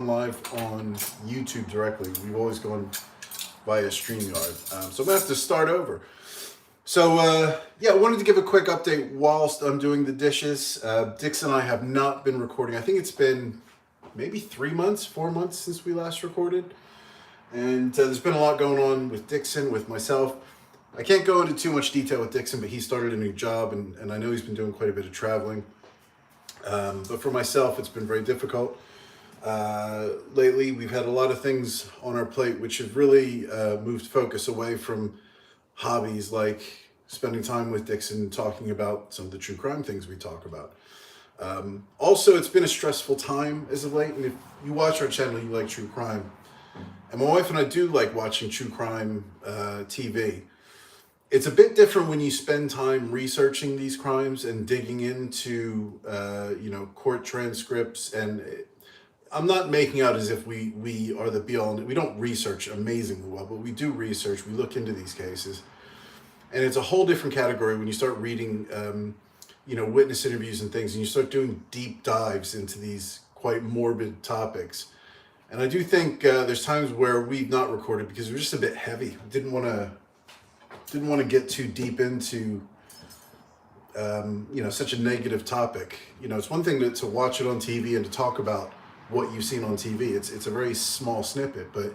live on YouTube directly. We've always gone via StreamYard. So I'm going to have to start over. So, yeah, I wanted to give a quick update whilst I'm doing the dishes. Dix and I have not been recording. I think it's been maybe 3 months, 4 months since we last recorded. And there's been a lot going on with Dixon, with myself. I can't go into too much detail with Dixon, but he started a new job, and I know he's been doing quite a bit of traveling. But for myself, it's been very difficult. Lately, we've had a lot of things on our plate which have really moved focus away from hobbies like spending time with Dixon, talking about some of the true crime things we talk about. Also, it's been a stressful time as of late, and if you watch our channel, you like true crime. And my wife and I do like watching true crime TV. It's a bit different when you spend time researching these crimes and digging into, court transcripts. And I'm not making out as if we are the be-all. We don't research amazingly well, but we do research. We look into these cases. And it's a whole different category when you start reading, witness interviews and things, and you start doing deep dives into these quite morbid topics. And I do think there's times where we've not recorded because we're just a bit heavy. Didn't want to get too deep into such a negative topic. It's one thing to watch it on TV and to talk about what you've seen on TV. It's a very small snippet, but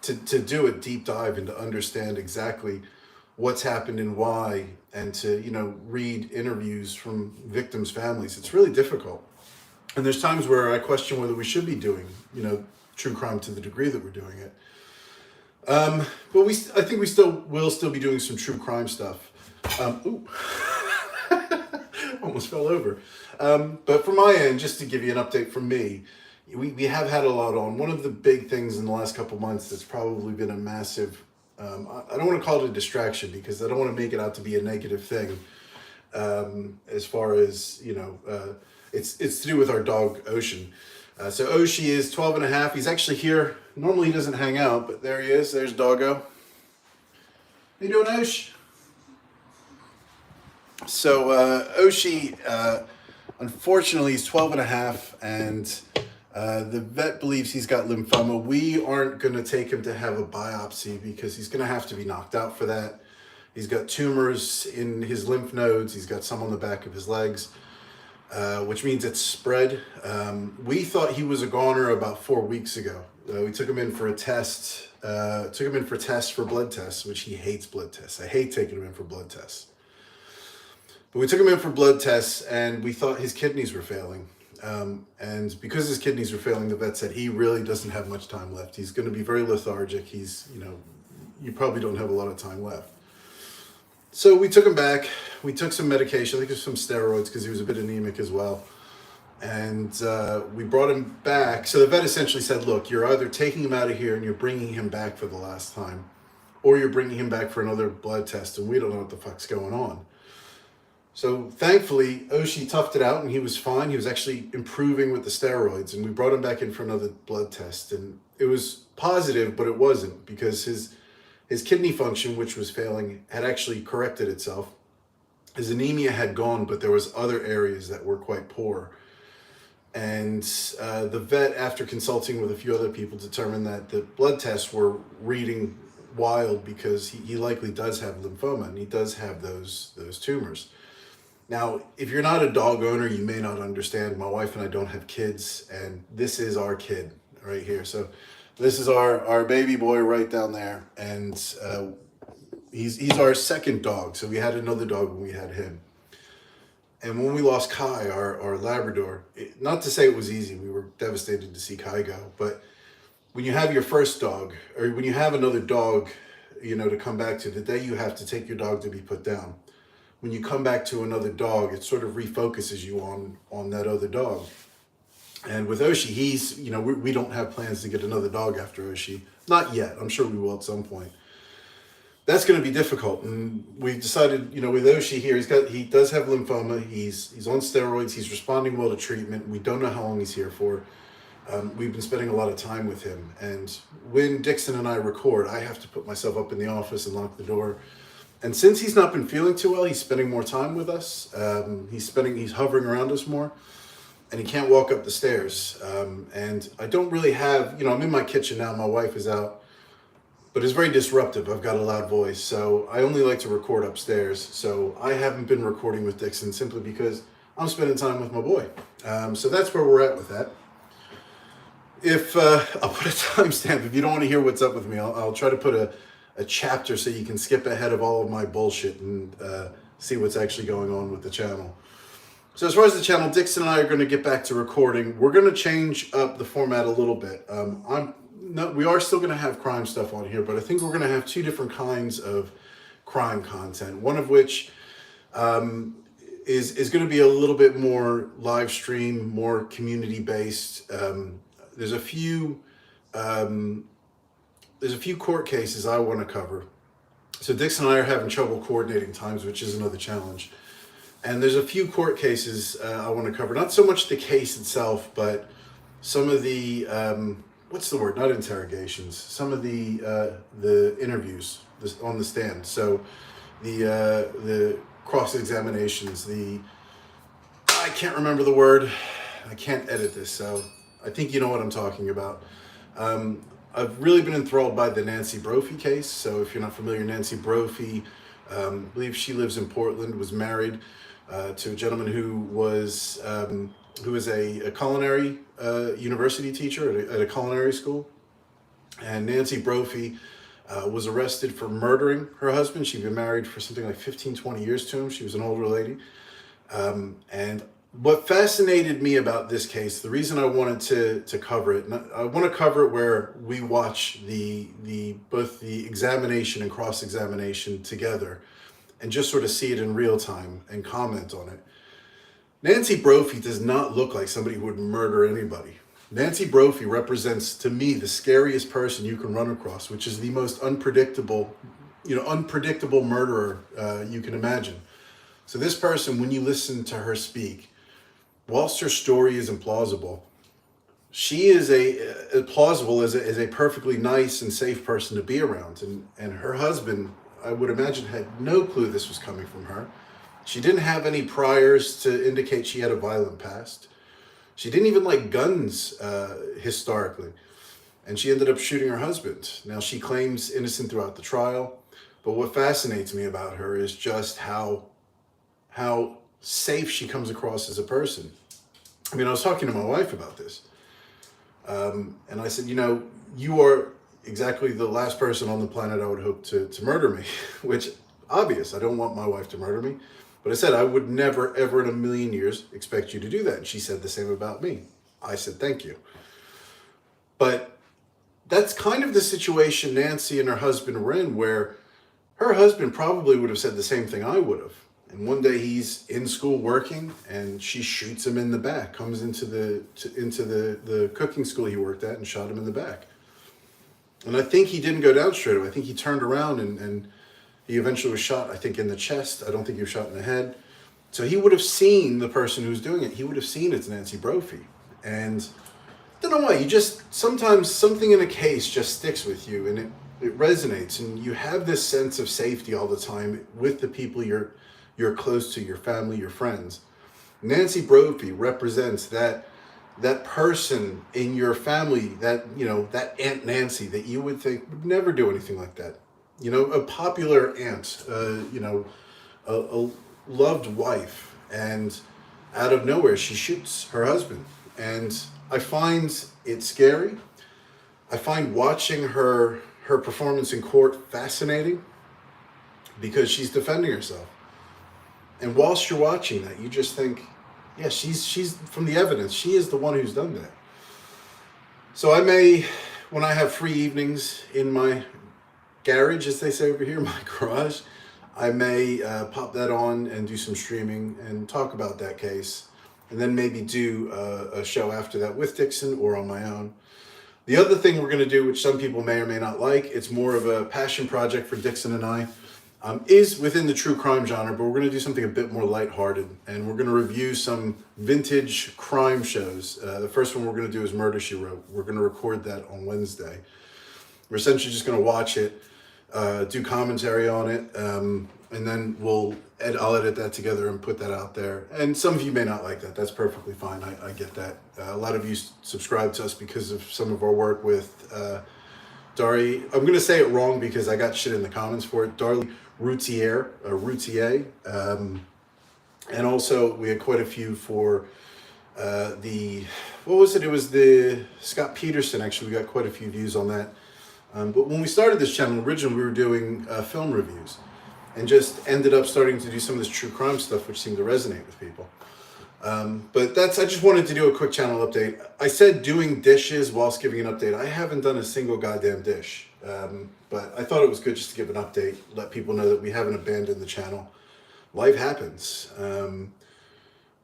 to do a deep dive and to understand exactly what's happened and why, and to read interviews from victims' families, it's really difficult. And there's times where I question whether we should be doing true crime to the degree that we're doing it. But I think we will still be doing some true crime stuff. Almost fell over. But from my end, just to give you an update from me, we have had a lot on. One of the big things in the last couple months that's probably been a massive, I don't want to call it a distraction because I don't want to make it out to be a negative thing. As far as, it's to do with our dog, Oshi. So Oshi is 12 and a half. He's actually here. Normally he doesn't hang out, but there he is. There's Doggo. How you doing, Oshi? So Oshi, unfortunately, he's 12 and a half, and the vet believes he's got lymphoma. We aren't going to take him to have a biopsy because he's going to have to be knocked out for that. He's got tumors in his lymph nodes. He's got some on the back of his legs. Which means it's spread. We thought he was a goner about 4 weeks ago. We took him in for a test. For blood tests, which he hates blood tests. I hate taking him in for blood tests. But we took him in for blood tests, and we thought his kidneys were failing. And because his kidneys were failing, the vet said he really doesn't have much time left. He's going to be very lethargic. You probably don't have a lot of time left. So we took him back. We took some medication. I think it was some steroids because he was a bit anemic as well. And we brought him back. So the vet essentially said, look, you're either taking him out of here and you're bringing him back for the last time, or you're bringing him back for another blood test, and we don't know what the fuck's going on. So thankfully, Oshi toughed it out and he was fine. He was actually improving with the steroids, and we brought him back in for another blood test. And it was positive, but it wasn't, because his kidney function, which was failing, had actually corrected itself. His anemia had gone, but there was other areas that were quite poor. And the vet, after consulting with a few other people, determined that the blood tests were reading wild because he likely does have lymphoma, and he does have those tumors. Now, if you're not a dog owner, you may not understand. My wife and I don't have kids, and this is our kid right here. So this is our baby boy right down there, and he's our second dog. So we had another dog when we had him. And when we lost Kai, our Labrador, not to say it was easy, we were devastated to see Kai go, but when you have your first dog, or when you have another dog, to come back to, the day you have to take your dog to be put down, when you come back to another dog, it sort of refocuses you on that other dog. And with Oshi, he's, we don't have plans to get another dog after Oshi. Not yet. I'm sure we will at some point. That's going to be difficult. And we decided, with Oshi here, he does have lymphoma. He's on steroids. He's responding well to treatment. We don't know how long he's here for. We've been spending a lot of time with him. And when Dixon and I record, I have to put myself up in the office and lock the door. And since he's not been feeling too well, he's spending more time with us. He's hovering around us more. and he can't walk up the stairs. And I don't really have, I'm in my kitchen now. My wife is out, but it's very disruptive. I've got a loud voice, so I only like to record upstairs. So I haven't been recording with Dixon simply because I'm spending time with my boy. So that's where we're at with that. If I'll put a timestamp. If you don't want to hear what's up with me, I'll try to put a chapter so you can skip ahead of all of my bullshit and see what's actually going on with the channel. So as far as the channel, Dixon and I are going to get back to recording. We're going to change up the format a little bit. We are still going to have crime stuff on here, but I think we're going to have two different kinds of crime content. One of which is going to be a little bit more live stream, more community based. There's a few court cases I want to cover. So Dixon and I are having trouble coordinating times, which is another challenge. And there's a few court cases I want to cover. Not so much the case itself, but some of the what's the word? Not interrogations. Some of the interviews on the stand. So the cross examinations. I can't remember the word. I can't edit this, so I think you know what I'm talking about. I've really been enthralled by the Nancy Brophy case. So if you're not familiar, Nancy Brophy, I believe she lives in Portland, was married to a gentleman who was a culinary university teacher at a culinary school. And Nancy Brophy was arrested for murdering her husband. She'd been married for something like 15, 20 years to him. She was an older lady. And what fascinated me about this case, the reason I wanted to cover it, I want to cover it where we watch both the examination and cross-examination together and just sort of see it in real time and comment on it. Nancy Brophy does not look like somebody who would murder anybody. Nancy Brophy represents, to me, the scariest person you can run across, which is the most unpredictable murderer you can imagine. So this person, when you listen to her speak, whilst her story is implausible, she is plausible as a perfectly nice and safe person to be around. And her husband, I would imagine, had no clue this was coming from her. She didn't have any priors to indicate she had a violent past. She didn't even like guns historically. And she ended up shooting her husband. Now, she claims innocent throughout the trial. But what fascinates me about her is just how safe she comes across as a person. I mean, I was talking to my wife about this. And I said, you are exactly the last person on the planet I would hope to murder me, which obvious. I don't want my wife to murder me. But I said, I would never, ever in a million years expect you to do that. And she said the same about me. I said, thank you. But that's kind of the situation Nancy and her husband were in, where her husband probably would have said the same thing I would have. And one day he's in school working, and she shoots him in the back, comes into the cooking school he worked at and shot him in the back. And I think he didn't go down straight away. I think he turned around and he eventually was shot, I think, in the chest. I don't think he was shot in the head. So he would have seen the person who was doing it. He would have seen it's Nancy Brophy. And I don't know why, sometimes something in a case just sticks with you and it resonates, and you have this sense of safety all the time with the people you're close to, your family, your friends. Nancy Brophy represents that person in your family, that Aunt Nancy that you would think would never do anything like that. A popular aunt, a loved wife, and out of nowhere she shoots her husband. And I find it scary. I find watching her performance in court fascinating because she's defending herself. And whilst you're watching that, you just think, yeah, she's from the evidence, she is the one who's done that. So I may, when I have free evenings in my garage, as they say over here, my garage, I may pop that on and do some streaming and talk about that case, and then maybe do a show after that with Dixon or on my own. The other thing we're going to do, which some people may or may not like, it's more of a passion project for Dixon and I, is within the true crime genre, but we're going to do something a bit more lighthearted, and we're going to review some vintage crime shows. The first one we're going to do is Murder, She Wrote. We're going to record that on Wednesday. We're essentially just going to watch it, do commentary on it, and then I'll edit that together and put that out there. And some of you may not like that. That's perfectly fine. I get that. A lot of you subscribe to us because of some of our work with Dari. I'm going to say it wrong because I got shit in the comments for it. Dari Routier. And also we had quite a few for what was it? It was the Scott Peterson. Actually, we got quite a few views on that. But when we started this channel, originally we were doing film reviews, and just ended up starting to do some of this true crime stuff, which seemed to resonate with people. But I just wanted to do a quick channel update. I said doing dishes whilst giving an update. I haven't done a single goddamn dish. But I thought it was good just to give an update, let people know that we haven't abandoned the channel. Life happens.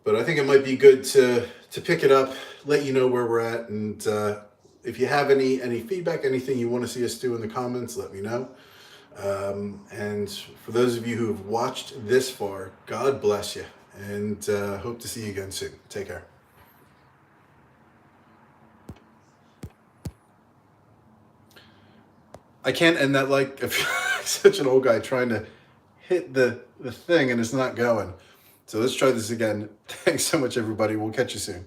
But I think it might be good to pick it up, let you know where we're at, and if you have any feedback, anything you want to see us do in the comments, let me know. And for those of you who have watched this far, God bless you, and hope to see you again soon. Take care. I can't end that like such an old guy trying to hit the thing and it's not going. So let's try this again. Thanks so much, everybody. We'll catch you soon.